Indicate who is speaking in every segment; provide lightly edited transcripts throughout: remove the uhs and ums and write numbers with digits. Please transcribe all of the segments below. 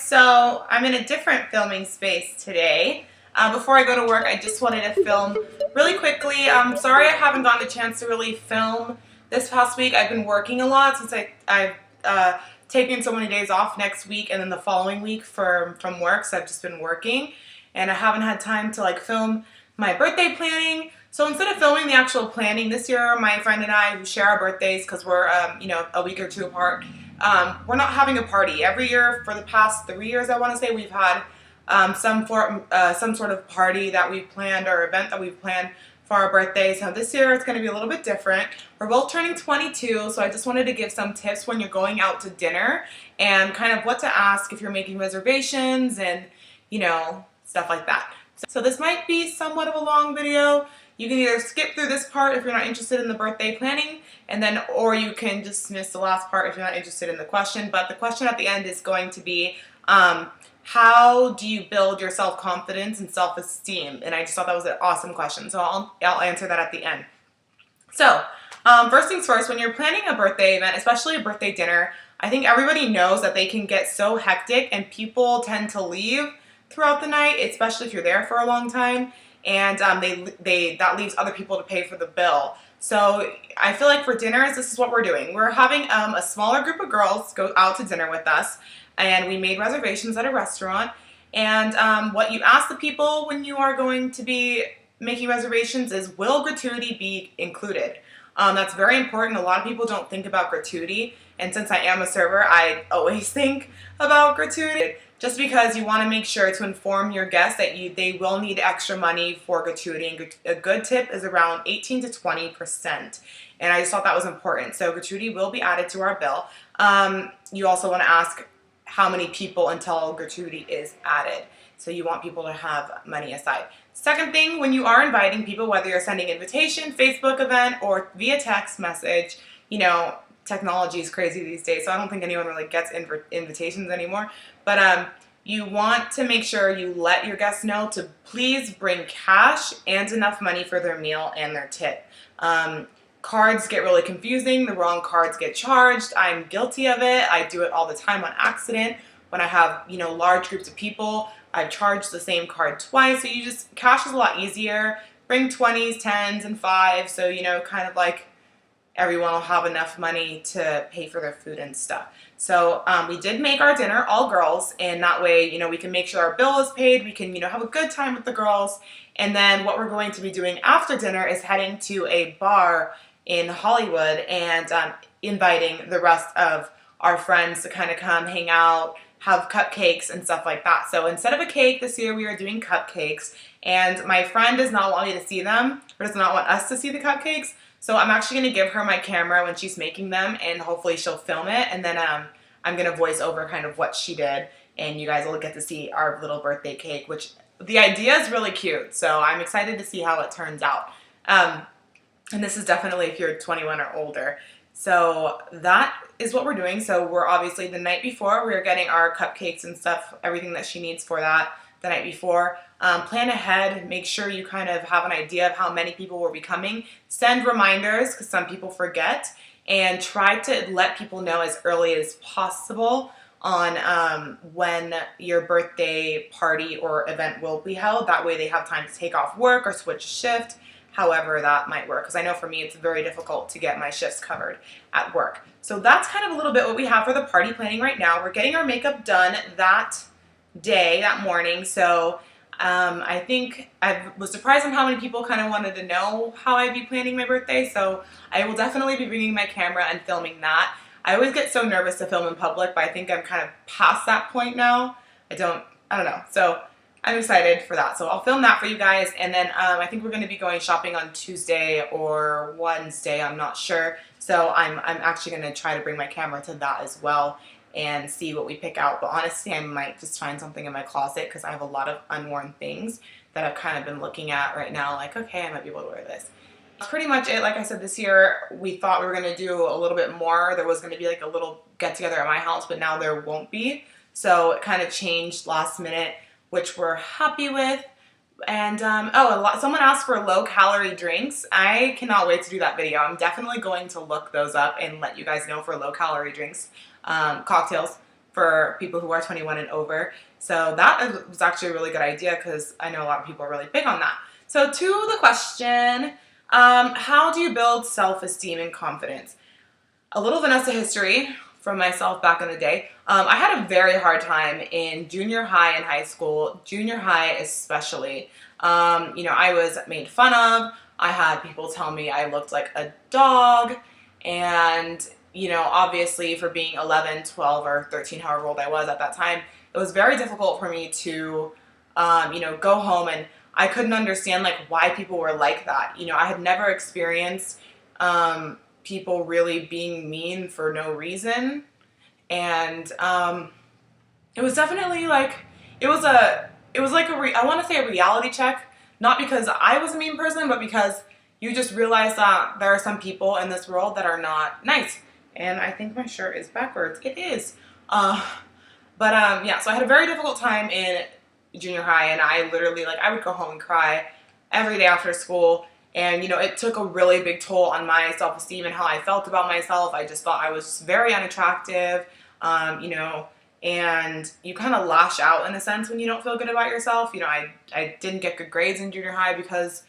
Speaker 1: So I'm in a different filming space today. Before I go to work, I just wanted to film really quickly. I'm sorry I haven't gotten a chance to really film this past week. I've been working a lot since I've taken so many days off next week and then the following week from work, so I've just been working and I haven't had time to film my birthday planning. So instead of filming the actual planning this year, my friend and I, who share our birthdays because we're a week or two apart, we're not having a party. Every year for the past 3 years, I want to say, we've had some sort of party that we've planned or event that we've planned for our birthdays. Now this year it's going to be a little bit different. We're both turning 22, so I just wanted to give some tips when you're going out to dinner and kind of what to ask if you're making reservations and stuff like that. So this might be somewhat of a long video. You can either skip through this part if you're not interested in the birthday planning, or you can just miss the last part if you're not interested in the question. But the question at the end is going to be, how do you build your self-confidence and self-esteem? And I just thought that was an awesome question, so I'll answer that at the end. So first things first, when you're planning a birthday event, especially a birthday dinner, I think everybody knows that they can get so hectic and people tend to leave throughout the night, especially if you're there for a long time, and that leaves other people to pay for the bill. So I feel like for dinners, this is what we're doing. We're having a smaller group of girls go out to dinner with us, and we made reservations at a restaurant. And what you ask the people when you are going to be making reservations is, will gratuity be included? That's very important. A lot of people don't think about gratuity, and since I am a server, I always think about gratuity, just because you want to make sure to inform your guests that they will need extra money for gratuity, and a good tip is around 18 to 20%. And I just thought that was important. So gratuity will be added to our bill. You also want to ask how many people until gratuity is added. So you want people to have money aside. Second thing, when you are inviting people, whether you're sending invitation, Facebook event, or via text message, technology is crazy these days, so I don't think anyone really gets invitations anymore. But you want to make sure you let your guests know to please bring cash and enough money for their meal and their tip. Cards get really confusing. The wrong cards get charged. I'm guilty of it. I do it all the time on accident. When I have, large groups of people, I charge the same card twice. So cash is a lot easier. Bring 20s, 10s, and 5s. So, kind of like everyone will have enough money to pay for their food and stuff. So we did make our dinner all girls, and that way, we can make sure our bill is paid. We can, have a good time with the girls. And then what we're going to be doing after dinner is heading to a bar in Hollywood and inviting the rest of our friends to kind of come hang out, have cupcakes and stuff like that. So instead of a cake this year, we are doing cupcakes, and my friend does not want me to see them, or does not want us to see the cupcakes. So I'm actually going to give her my camera when she's making them, and hopefully she'll film it, and then I'm going to voice over kind of what she did, and you guys will get to see our little birthday cake, which the idea is really cute, so I'm excited to see how it turns out. And this is definitely if you're 21 or older. So that is what we're doing. So we're obviously the night before, we're getting our cupcakes and stuff, everything that she needs for that the night before. Plan ahead, make sure you kind of have an idea of how many people will be coming. Send reminders, because some people forget, and try to let people know as early as possible on when your birthday party or event will be held. That way they have time to take off work or switch shift, however that might work, because I know for me it's very difficult to get my shifts covered at work. So that's kind of a little bit what we have for the party planning right now. We're getting our makeup done that day, that morning, so I think I was surprised on how many people kind of wanted to know how I'd be planning my birthday, so I will definitely be bringing my camera and filming that. I always get so nervous to film in public, but I think I'm kind of past that point now. I don't know, so I'm excited for that. So I'll film that for you guys, and then I think we're going to be going shopping on Tuesday or Wednesday, I'm not sure. So I'm actually going to try to bring my camera to that as well and see what we pick out. But honestly, I might just find something in my closet because I have a lot of unworn things that I've kind of been looking at right now, like, okay, I might be able to wear this. That's pretty much it. Like I said, this year we thought we were going to do a little bit more. There was going to be like a little get-together at my house, but now there won't be. So it kind of changed last minute, which we're happy with. And someone asked for low-calorie drinks. I cannot wait to do that video. I'm definitely going to look those up and let you guys know for low-calorie drinks, cocktails for people who are 21 and over. So that was actually a really good idea because I know a lot of people are really big on that. So to the question, how do you build self-esteem and confidence? A little Vanessa history from myself back in the day. I had a very hard time in junior high and high school, junior high especially. I was made fun of. I had people tell me I looked like a dog, and obviously for being 11, 12, or 13, however old I was at that time, it was very difficult for me to, go home, and I couldn't understand like why people were like that. I had never experienced people really being mean for no reason, and it was definitely like I want to say a reality check, not because I was a mean person, but because you just realize that there are some people in this world that are not nice. And I think my shirt is backwards. It is. So I had a very difficult time in junior high, and I literally, I would go home and cry every day after school. And, it took a really big toll on my self-esteem and how I felt about myself. I just thought I was very unattractive, and you kind of lash out in a sense when you don't feel good about yourself. I didn't get good grades in junior high because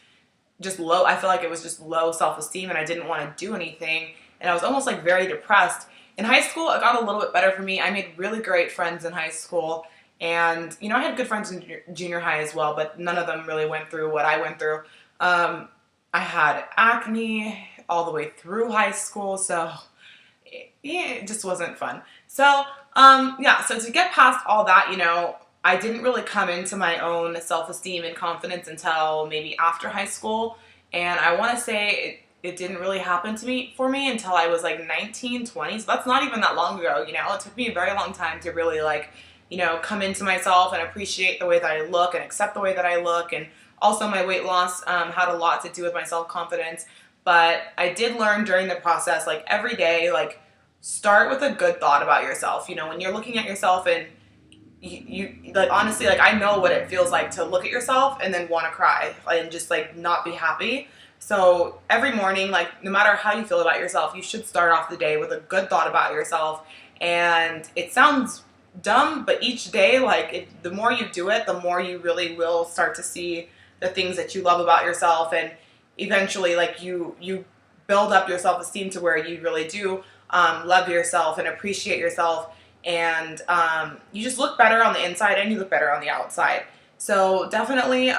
Speaker 1: I feel like it was just low self-esteem, and I didn't want to do anything. And I was almost very depressed. In high school, it got a little bit better for me. I made really great friends in high school. And, I had good friends in junior high as well, but none of them really went through what I went through. I had acne all the way through high school, so it just wasn't fun. So, so to get past all that, I didn't really come into my own self-esteem and confidence until maybe after high school. And I want to say it didn't really happen for me until I was 19, 20. So that's not even that long ago, It took me a very long time to really come into myself and appreciate the way that I look and accept the way that I look. And also my weight loss had a lot to do with my self-confidence. But I did learn during the process, every day, start with a good thought about yourself. When you're looking at yourself and you honestly, I know what it feels like to look at yourself and then want to cry and just not be happy. So every morning, no matter how you feel about yourself, you should start off the day with a good thought about yourself. And it sounds dumb, but each day, the more you do it, the more you really will start to see the things that you love about yourself. And eventually, you build up your self-esteem to where you really do love yourself and appreciate yourself. And you just look better on the inside and you look better on the outside. So definitely,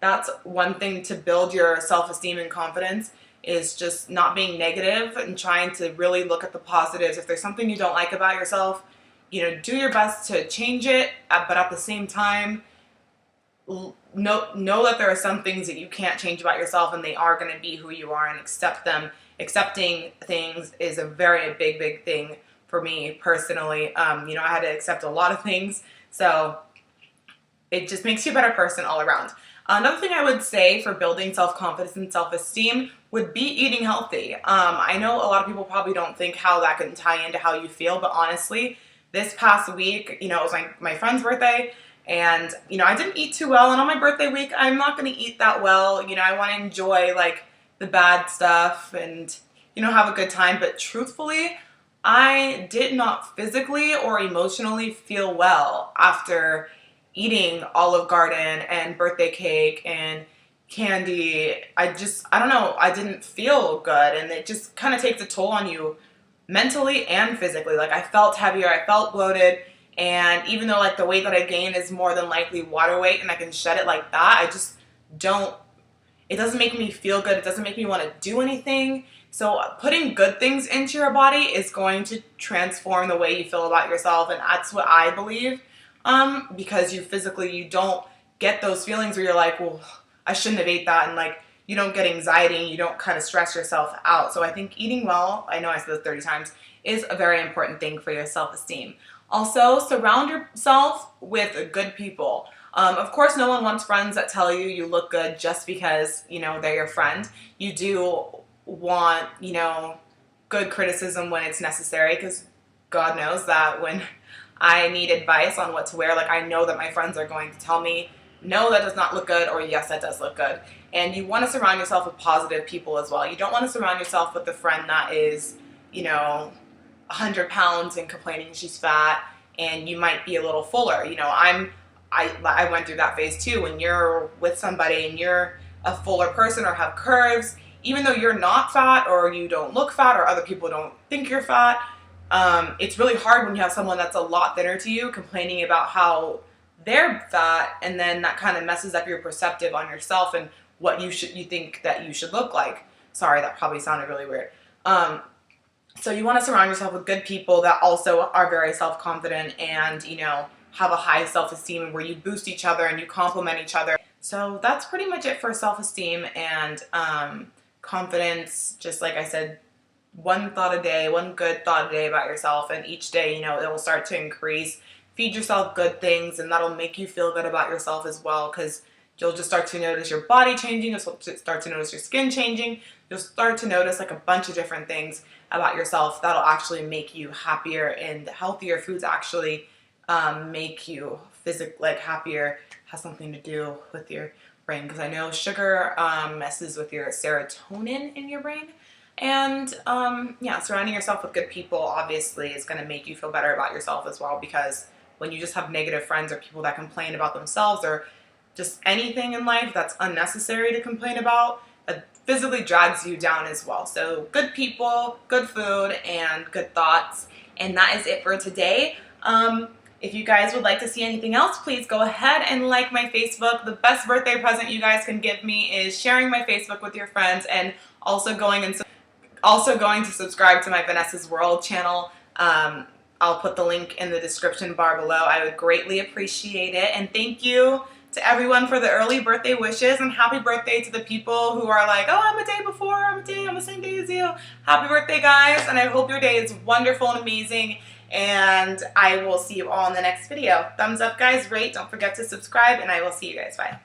Speaker 1: that's one thing to build your self-esteem and confidence, is just not being negative and trying to really look at the positives. If there's something you don't like about yourself, do your best to change it, but at the same time, know that there are some things that you can't change about yourself, and they are going to be who you are, and accept them. Accepting things is a very big thing for me personally. I had to accept a lot of things, so it just makes you a better person all around. Another thing I would say for building self-confidence and self-esteem would be eating healthy. I know a lot of people probably don't think how that can tie into how you feel, but honestly, this past week, it was my friend's birthday, and, I didn't eat too well, and on my birthday week, I'm not going to eat that well. I want to enjoy, the bad stuff and, have a good time, but truthfully, I did not physically or emotionally feel well after eating Olive Garden and birthday cake and candy. I don't know, I didn't feel good, and it just kind of takes a toll on you mentally and physically. I felt heavier, I felt bloated, and even though the weight that I gain is more than likely water weight and I can shed it like that, it doesn't make me feel good, it doesn't make me want to do anything. So putting good things into your body is going to transform the way you feel about yourself, and that's what I believe. Because you don't get those feelings where you're well, I shouldn't have ate that, and you don't get anxiety and you don't kind of stress yourself out. So I think eating well, I know I said this 30 times, is a very important thing for your self-esteem. Also, surround yourself with good people. Of course, no one wants friends that tell you look good just because, they're your friend. You do want, good criticism when it's necessary, because God knows that when I need advice on what to wear, I know that my friends are going to tell me, no, that does not look good, or yes, that does look good. And you want to surround yourself with positive people as well. You don't want to surround yourself with a friend that is, 100 pounds and complaining she's fat, and you might be a little fuller. You know, I went through that phase too. When you're with somebody and you're a fuller person or have curves, even though you're not fat or you don't look fat or other people don't think you're fat, it's really hard when you have someone that's a lot thinner to you complaining about how they're fat, and then that kind of messes up your perspective on yourself and what you think that you should look like. Sorry, that probably sounded really weird. So you want to surround yourself with good people that also are very self-confident and, you know, have a high self-esteem, and where you boost each other and you compliment each other. So that's pretty much it for self-esteem and confidence. Just like I said, one thought a day, one good thought a day about yourself, and each day, you know, it will start to increase. Feed yourself good things, and that'll make you feel good about yourself as well, because you'll just start to notice your body changing, you'll start to notice your skin changing, you'll start to notice like a bunch of different things about yourself that'll actually make you happier, and healthier foods actually make you physically like happier. Has something to do with your brain, because I know sugar messes with your serotonin in your brain. And yeah, surrounding yourself with good people obviously is going to make you feel better about yourself as well, because when you just have negative friends or people that complain about themselves or just anything in life that's unnecessary to complain about, it physically drags you down as well. So good people, good food, and good thoughts. And that is it for today. If you guys would like to see anything else, please go ahead and like my Facebook. The best birthday present you guys can give me is sharing my Facebook with your friends, and also going to subscribe to my Vanessa's World channel. I'll put the link in the description bar below. I would greatly appreciate it. And thank you to everyone for the early birthday wishes, and happy birthday to the people who are like, oh, I'm a day before, I'm the same day as you. Happy birthday, guys, and I hope your day is wonderful and amazing, and I will see you all in the next video. Thumbs up, guys, rate, don't forget to subscribe, and I will see you guys. Bye.